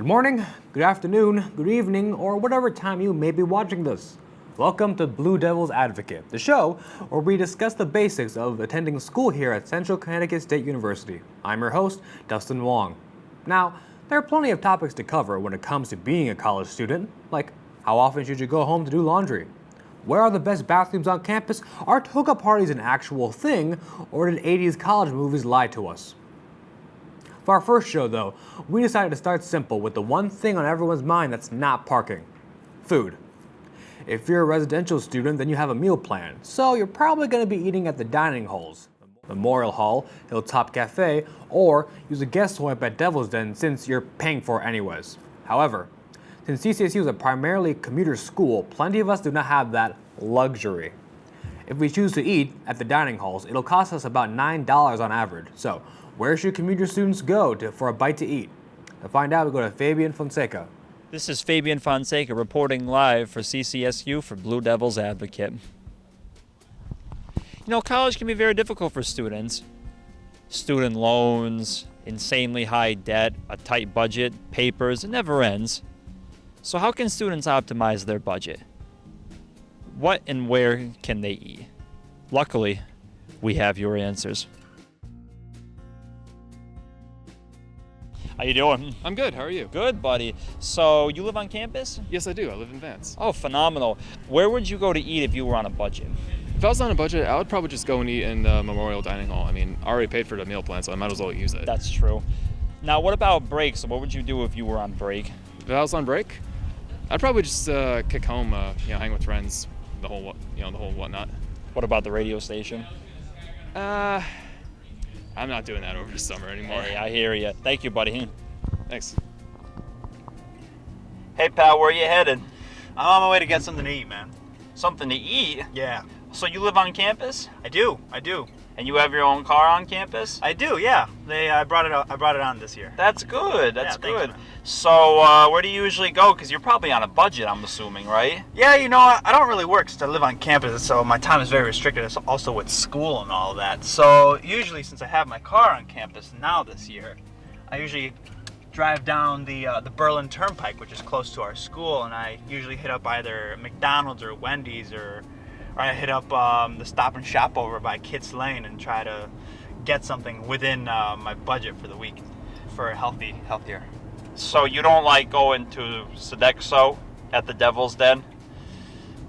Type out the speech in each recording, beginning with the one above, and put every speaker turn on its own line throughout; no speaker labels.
morning, good afternoon, good evening, or whatever time you may be watching this. Welcome to Blue Devil's Advocate, the show where we discuss the basics of attending school here at Central Connecticut State University. I'm your host, Dustin Wong. Now, there are plenty of topics to cover when it comes to being a college student, like how often should you go home to do laundry? Where are the best bathrooms on campus? Are toga parties an actual thing, or did 80s college movies lie to us? For our first show, though, we decided to start simple with the one thing on everyone's mind that's not parking: food. If you're a residential student, then you have a meal plan, so you're probably going to be eating at the dining halls, Memorial Hall, Hilltop Cafe, or use a guest swipe at Devil's Den since you're paying for it anyways. However, since CCSU is a primarily commuter school, plenty of us do not have that luxury. If we choose to eat at the dining halls, it'll cost us about $9 on average. So, where should commuter students go for a bite to eat? To find out, we go to Fabian Fonseca.
This is Fabian Fonseca reporting live for CCSU for Blue Devil's Advocate. You know, college can be very difficult for students. Student loans, insanely high debt, a tight budget, papers, it never ends. So how can students optimize their budget? What and where can they eat? Luckily, we have your answers. How you doing?
I'm good. How are you?
Good, buddy. So you live on campus?
Yes, I do. I live in Vance.
Oh, phenomenal. Where would you go to eat if you were on a budget?
If I was on a budget, I would probably just go and eat in the Memorial Dining Hall. I mean, I already paid for the meal plan, so I might as well use it.
That's true. Now, what about breaks? What would you do if you were on break?
If I was on break, I'd probably just kick home, hang with friends, the whole whatnot.
What about the radio station?
I'm not doing that over the summer anymore.
Hey, I hear you. Thank you, buddy.
Thanks.
Hey, pal, where you headed?
I'm on my way to get something to eat, man.
Something to eat?
Yeah.
So you live on campus?
I do.
And you have your own car on campus?
I do, yeah. I brought it on this year.
That's good. That's
Yeah, thanks,
good.
man.
So where do you usually go? Because you're probably on a budget, I'm assuming, right?
Yeah, I don't really work since I live on campus, so my time is very restricted. It's also with school and all of that. So usually, since I have my car on campus now this year, I usually drive down the Berlin Turnpike, which is close to our school, and I usually hit up either McDonald's or Wendy's, or I hit up the Stop and Shop over by Kitts Lane and try to get something within my budget for the week for healthier.
So you don't like going to Sodexo at the Devil's Den?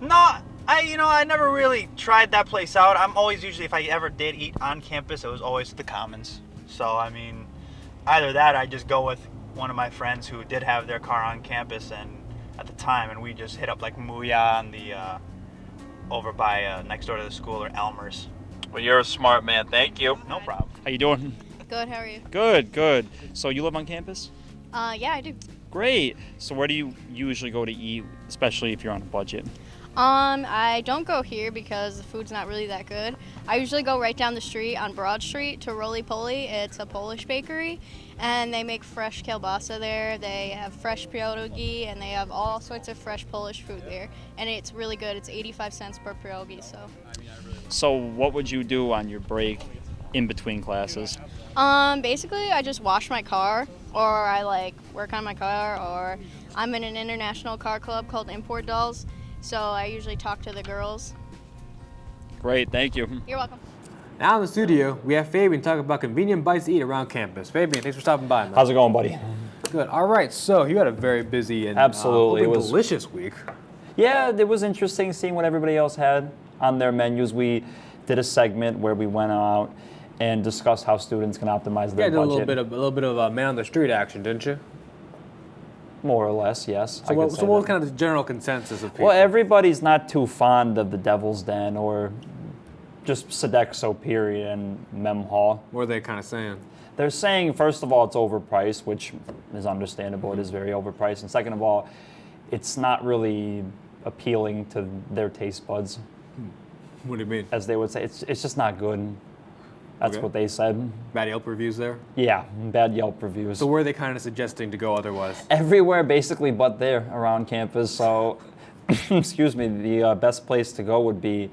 No, I never really tried that place out. I'm always usually, if I ever did eat on campus, it was always the Commons. So, I mean, either that, I just go with one of my friends who did have their car on campus and at the time, and we just hit up like Muya on the over by next door to the school, or Elmer's.
Well, you're a smart man. Thank you.
No problem.
How you doing?
Good, how are you?
Good. So you live on campus?
Yeah, I do.
Great. So where do you usually go to eat, especially if you're on a budget?
I don't go here because the food's not really that good. I usually go right down the street on Broad Street to Roly Poly. It's a Polish bakery, and they make fresh kielbasa there. They have fresh pierogi, and they have all sorts of fresh Polish food there, and it's really good. It's 85 cents per pierogi, so.
So what would you do on your break in between classes?
Basically, I just wash my car, or I work on my car, or I'm in an international car club called Import Dolls, so I usually talk to the girls.
Great, thank you.
You're welcome.
Now in the studio, we have Fabian talking about convenient bites to eat around campus. Fabian, thanks for stopping by, man.
How's it going, buddy?
Good. All right, so you had a very busy and
Absolutely.
hoping
It was-
delicious week.
Yeah, it was interesting seeing what everybody else had on their menus. We did a segment where we went out and discussed how students can optimize
You
their
did a
budget.
little bit of man on the street action, didn't you?
More or less, yes.
So what was kind of the general consensus of people?
Well, everybody's not too fond of the Devil's Den or just Sodexo period and Mem Hall.
What are they kind of saying?
They're saying, first of all, it's overpriced, which is understandable. It is very overpriced. And second of all, it's not really appealing to their taste buds,
What do you mean?
as they would say. It's just not good. That's
Okay.
what they said.
Bad Yelp reviews there?
Yeah, bad Yelp reviews.
So where are they kind of suggesting to go otherwise?
Everywhere basically but there around campus. So, excuse me, the best place to go would be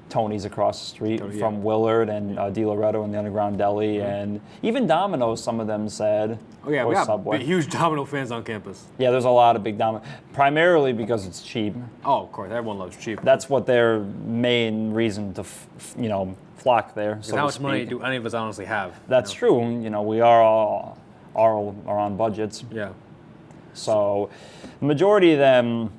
Tony's across the street
Tony,
from
yeah.
Willard and Di Loretto and the Underground Deli, and even Domino's, some of them said,
Oh yeah,
or
we have
Subway.
huge Domino fans on campus.
Yeah, there's a lot of big Domino, primarily because it's cheap.
Oh, of course, everyone loves cheap.
That's what their main reason to, flock there. So
how
to
much money
speak.
do any of us honestly have?
That's
you
true. We are all are on budgets.
know? Yeah.
So the majority of them,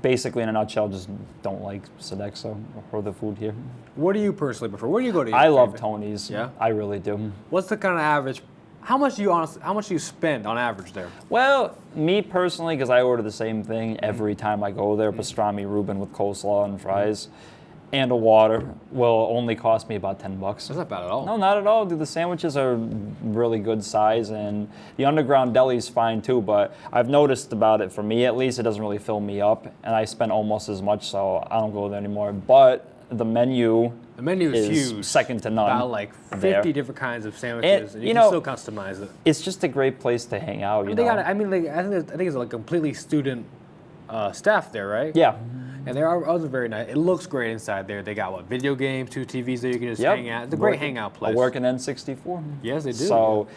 basically in a nutshell, just don't like Sodexo or the food here.
What do you personally prefer? Where do you go to eat?
I love Tony's.
Yeah?
I really do.
What's the kind of average? How much do you spend on average there?
Well, me personally, because I order the same thing every time I go there, pastrami Reuben with coleslaw and fries, and a water, will only cost me about $10.
That's not bad at all.
No, not at all. Dude, the sandwiches are really good size, and the Underground Deli is fine too, but I've noticed about it, for me at least, it doesn't really fill me up, and I spend almost as much, so I don't go there anymore. But the menu
is huge.
second to none.
About like 50
there.
different kinds of sandwiches, and you
you
can
know,
still customize it.
It's just a great place to hang out, you
They
know.
got. I think it's like completely student staff there, right?
Yeah.
And there are other very nice. It looks great inside there. They got video games, 2 TVs there you can just
Yep.
hang out. It's a great hangout place.
A working N64.
Yes, they do.
So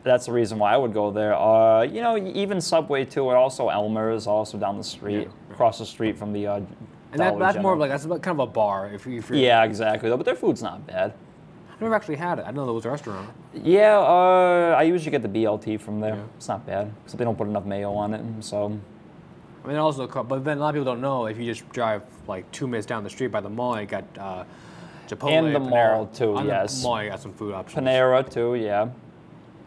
that's the reason why I would go there. Even Subway too, and also Elmer's, also down the street, across the street from the
and
Dollar
that's more of
General.
like that's kind of a bar. If you're,
Yeah, exactly. But their food's not bad.
I've never actually had it. I know there was a restaurant.
Yeah, I usually get the BLT from there.
Yeah.
It's not bad, except they don't put enough mayo on it. So
I mean, also, but then a lot of people don't know if you just drive like 2 minutes down the street by the mall, you got Chipotle.
And the
Panera.
mall, too,
On
yes.
The mall, you got some food options.
Panera too, yeah.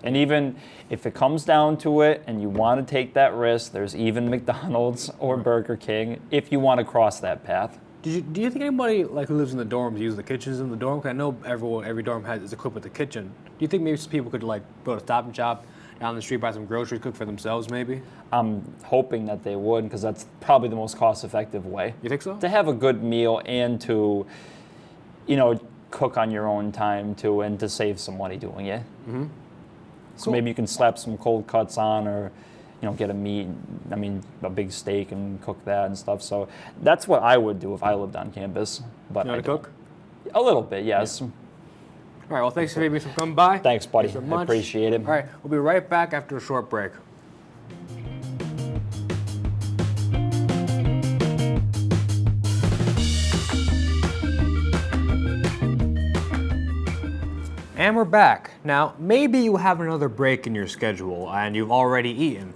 And even if it comes down to it and you want to take that risk, there's even McDonald's or Burger King if you want to cross that path.
Do you think anybody like who lives in the dorms use the kitchens in the dorm? 'Cause I know every dorm is equipped with a kitchen. Do you think maybe some people could like go to Stop and Shop down the street, buy some groceries, cook for themselves, maybe?
I'm hoping that they would, because that's probably the most cost-effective way.
You think so?
To have a good meal and to, cook on your own time too, and to save some money doing it. Mm-hmm. So
Cool.
maybe you can slap some cold cuts on, or get a big steak and cook that and stuff. So that's what I would do if I lived on campus. But
You know how
I
to
don't.
cook?
A little bit, yes.
All right. Well, thanks for coming by.
Thanks, buddy.
so
I
much.
appreciate it.
All right. We'll be right back after a short break. And we're back. Now, maybe you have another break in your schedule and you've already eaten,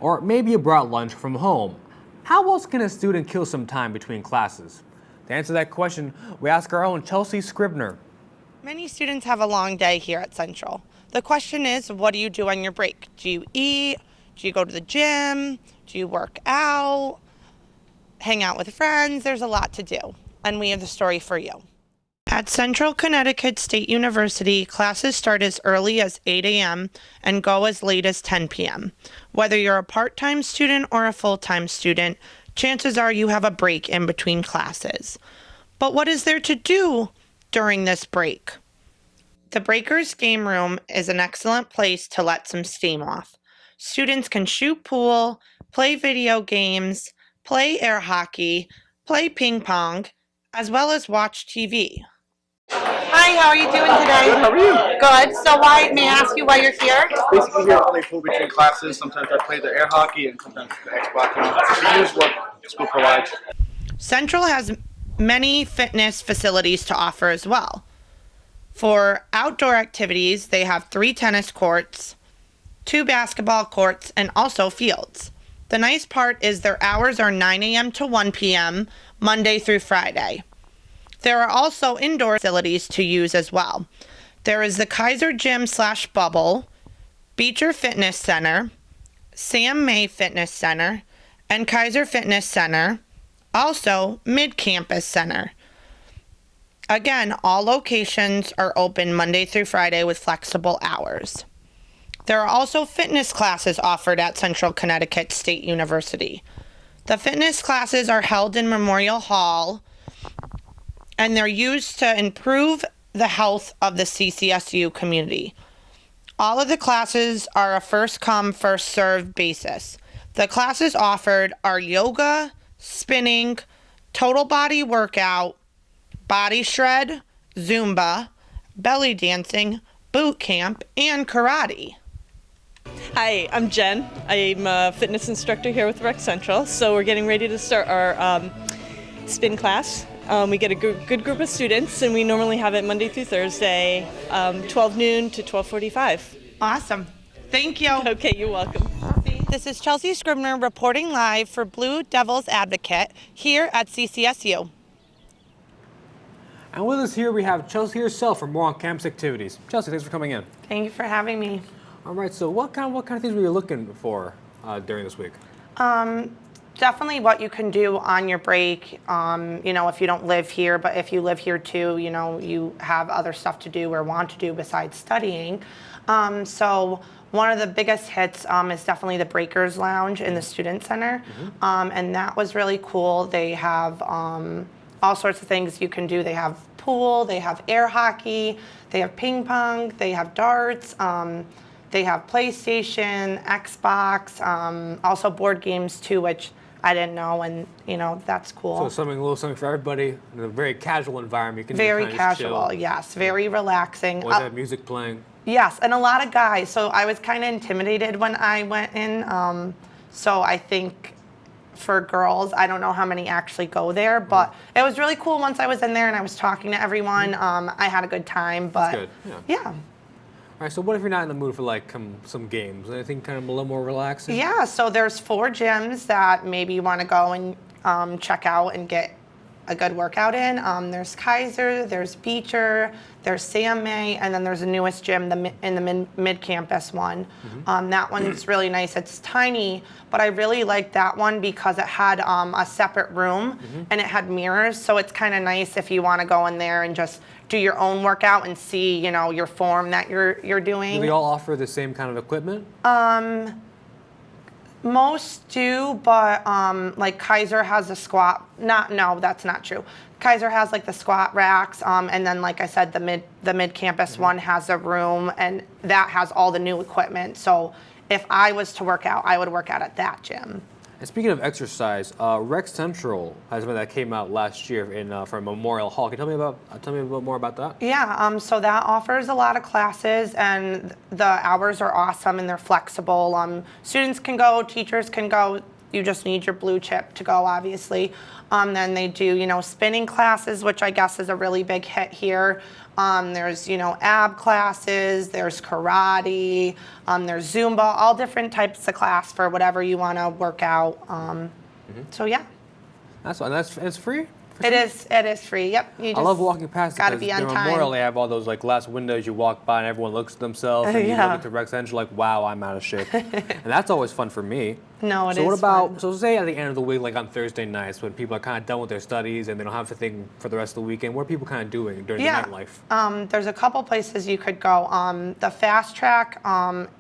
or maybe you brought lunch from home. How else can a student kill some time between classes? To answer that question, we ask our own Chelsea Scribner.
Many students have a long day here at Central. The question is, what do you do on your break? Do you eat? Do you go to the gym? Do you work out? Hang out with friends? There's a lot to do, and we have the story for you. At Central Connecticut State University, classes start as early as 8 a.m. and go as late as 10 p.m. Whether you're a part-time student or a full-time student, chances are you have a break in between classes. But what is there to do during this break? The Breakers Game Room is an excellent place to let some steam off. Students can shoot pool, play video games, play air hockey, play ping pong, as well as watch TV. Hi, how are you doing today?
Good, how are you?
Good. So may I ask you why you're here?
Basically here to play pool between classes. Sometimes I play the air hockey and sometimes the Xbox. To use what school provides.
Central has many fitness facilities to offer as well. For outdoor activities, they have 3 tennis courts, 2 basketball courts, and also fields. The nice part is their hours are 9 a.m. to 1 p.m., Monday through Friday. There are also indoor facilities to use as well. There is the Kaiser Gym / Bubble, Beecher Fitness Center, Sam May Fitness Center, and Kaiser Fitness Center, also Mid-Campus Center. Again, all locations are open Monday through Friday with flexible hours. There are also fitness classes offered at Central Connecticut State University. The fitness classes are held in Memorial Hall, and they're used to improve the health of the CCSU community. All of the classes are a first come, first served basis. The classes offered are yoga, spinning, total body workout, body shred, Zumba, belly dancing, boot camp, and karate.
Hi, I'm Jen. I'm a fitness instructor here with Rec Central. So we're getting ready to start our spin class. We get a good group of students, and we normally have it Monday through Thursday, 12 noon to 12:45.
Awesome. Thank you.
Okay, you're welcome.
This is Chelsea Scribner reporting live for Blue Devils Advocate here at CCSU.
And with us here, we have Chelsea herself for more on campus activities. Chelsea, thanks for coming in.
Thank you for having me.
All right, so what kind of things were you looking for during this week?
Definitely what you can do on your break, if you don't live here, but if you live here too, you have other stuff to do or want to do besides studying. So one of the biggest hits is definitely the Breakers Lounge in the Student Center. And that was really cool. They have all sorts of things you can do. They have pool, they have air hockey, they have ping pong, they have darts, they have PlayStation, Xbox, also board games too, which I didn't know, and that's cool.
So a little something for everybody in a very casual environment. You can
Very
just
casual,
chill.
yes, very relaxing.
Always have music playing.
Yes, and a lot of guys. So I was kind of intimidated when I went in. So I think for girls, I don't know how many actually go there, but it was really cool once I was in there and I was talking to everyone. I had a good time, but
That's good.
yeah.
All right, so what if you're not in the mood for like some games? Anything kind of a little more relaxing?
Yeah, so there's 4 gyms that maybe you want to go and check out and get a good workout in. There's Kaiser, there's Beecher, there's Sam May, and then there's the newest gym in the mid-campus one. That one's really nice. It's tiny, but I really liked that one because it had a separate room and it had mirrors, so it's kind of nice if you want to go in there and just do your own workout and see, your form that you're doing.
Do they all offer the same kind of equipment?
Most do, but like Kaiser has a squat. No, that's not true. Kaiser has like the squat racks, and then like I said, the mid campus one has a room, and that has all the new equipment. So if I was to work out, I would work out at that gym.
And speaking of exercise, Rec Central has something that came out last year from Memorial Hall. Can you tell me a bit more about that?
Yeah, so that offers a lot of classes, and the hours are awesome and they're flexible. Students can go, teachers can go. You just need your blue chip to go, obviously. Then they do, spinning classes, which I guess is a really big hit here. There's, ab classes, there's karate, there's Zumba, all different types of class for whatever you want to work out. So yeah.
That's fine. It's free?
It is free. Yep. You just
I love walking past it
gotta
because
be on
during
time.
Memorial they have all those like glass windows you walk by and everyone looks at themselves and you
Yeah.
look at the Rec Central like, wow, I'm out of shape. And that's always fun for me.
No, it
So
is
what about,
fun.
so say at the end of the week, like on Thursday nights when people are kind of done with their studies and they don't have to think for the rest of the weekend, what are people kind of doing during the nightlife?
There's a couple places you could go. The fast track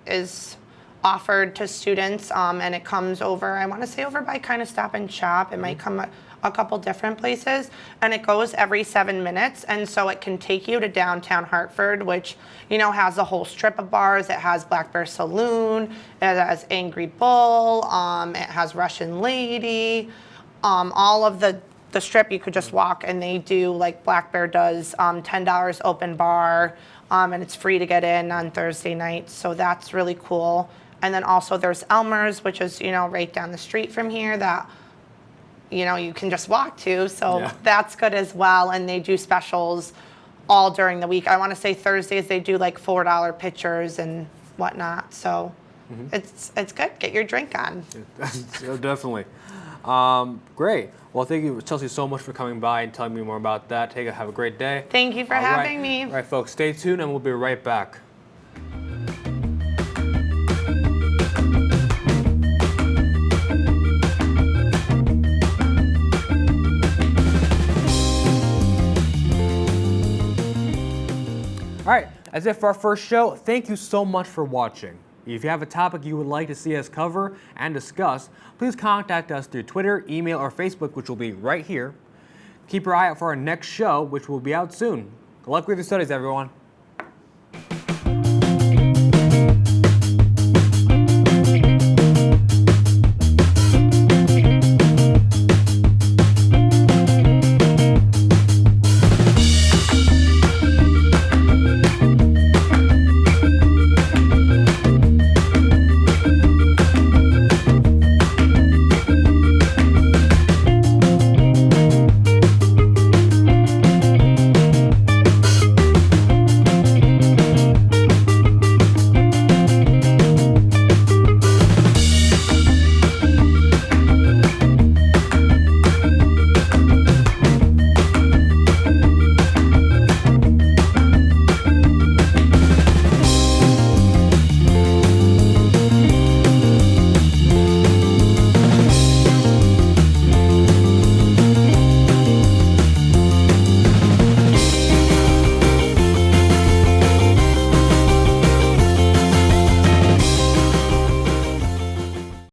is offered to students, and it comes over, I want to say over by kind of Stop and Shop. It might come a couple different places, and it goes every 7 minutes, and so it can take you to downtown Hartford, which has a whole strip of bars. It has Black Bear Saloon, it has Angry Bull, it has Russian Lady, all of the strip you could just walk, and they do, like Black Bear does, $10 open bar, and it's free to get in on Thursday nights, so that's really cool. And then also there's Elmer's, which is right down the street from here, that you can just walk to, so
Yeah.
that's good as well. And they do specials all during the week. I want to say Thursdays they do like $4 pitchers and whatnot, so it's good. Get your drink on.
So definitely. Great. Well, thank you, Chelsea, so much for coming by and telling me more about that. Have a great day.
Thank you for
All right.
having me.
All right, folks, stay tuned and we'll be right back. All right, that's it for our first show. Thank you so much for watching. If you have a topic you would like to see us cover and discuss, please contact us through Twitter, email, or Facebook, which will be right here. Keep your eye out for our next show, which will be out soon. Good luck with your studies, everyone.